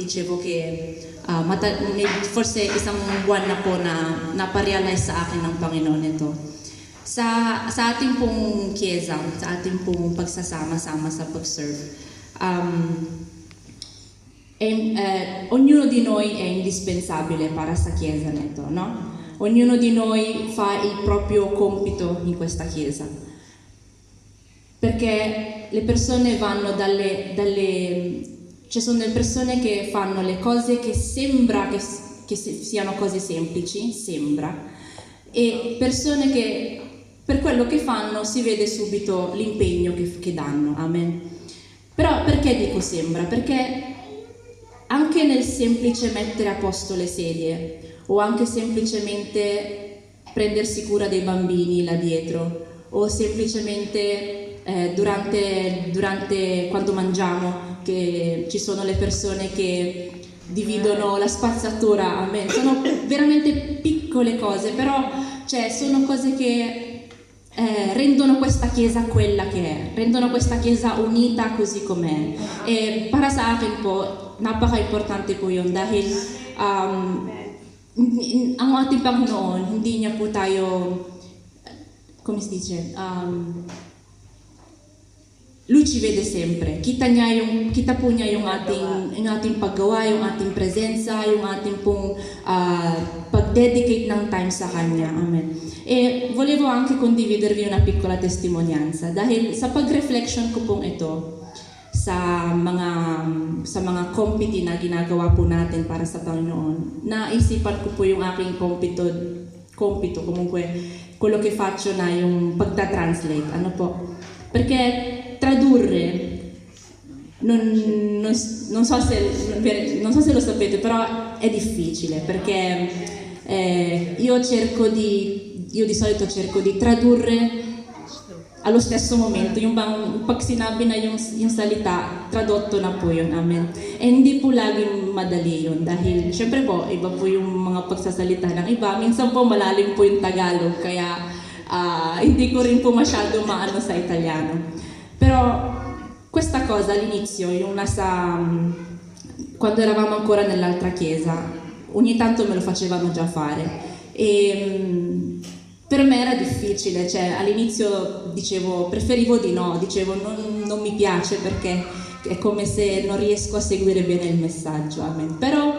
dicevo che forse isang buwan na po na naparealize sa akin ng Panginoon ito. Sa ating pong kiesa, sa ating pong pagsasama-sama sa pag-serve, ognuno di noi è indispensabile para sa chiesa nito, no? Ognuno di noi fa il proprio compito in questa chiesa. Perché le persone vanno ci sono delle persone che fanno le cose che sembra che siano cose semplici, sembra, e persone che per quello che fanno si vede subito l'impegno che danno, amen. Però perché dico sembra? Perché anche nel semplice mettere a posto le sedie o anche semplicemente prendersi cura dei bambini là dietro o semplicemente durante quando mangiamo che ci sono le persone che dividono la spazzatura, amen. Sono veramente piccole cose, però sono cose che rendono questa chiesa quella che è, rendono questa chiesa unita così com'è. E para sa akin po, napaka-importante po yun dahil ang ating Panginoon, hindi niya po tayo, come si dice, Lui ci vede sempre. Kita po niya yung ating paggawa, yung ating presenza, yung ating pong pag-dedicate ng time sa Kanya. Amen. E volevo anche condividervi una piccola testimonianza dahil sa pag-reflection ko pong ito sa mga compiti na ginagawa po natin para sa Panginoon, naisipan ko po yung aking compito comunque quello che faccio na yung pagta-translate. Ano po? Perché tradurre non so se lo sapete, però è difficile perché io di solito cerco di tradurre allo stesso momento, yung bang pag sinabi na yung salita, tradotto na po yun, amen. E hindi po laging madali yun dahil syempre po, iba po yung mga pagsasalita ng iba, minsan po malalim po yung Tagalog, kaya hindi ko rin po masyado maano sa Italiano. Però questa cosa all'inizio, quando eravamo ancora nell'altra chiesa, ogni tanto me lo facevano già fare e per me era difficile, all'inizio dicevo, preferivo di no, dicevo non mi piace perché è come se non riesco a seguire bene il messaggio, amen. Però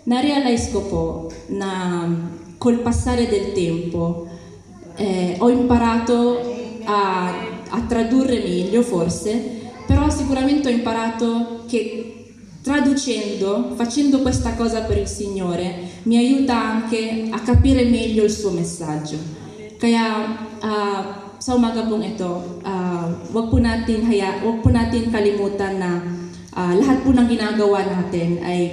na-realize ko po na col passare del tempo ho imparato a tradurre meglio forse, però sicuramente ho imparato che facendo questa cosa per il Signore, mi aiuta anche a capire meglio il suo messaggio. Kaya sa umaga pong ito, wag po natin kalimutan na lahat po ng ginagawa natin ay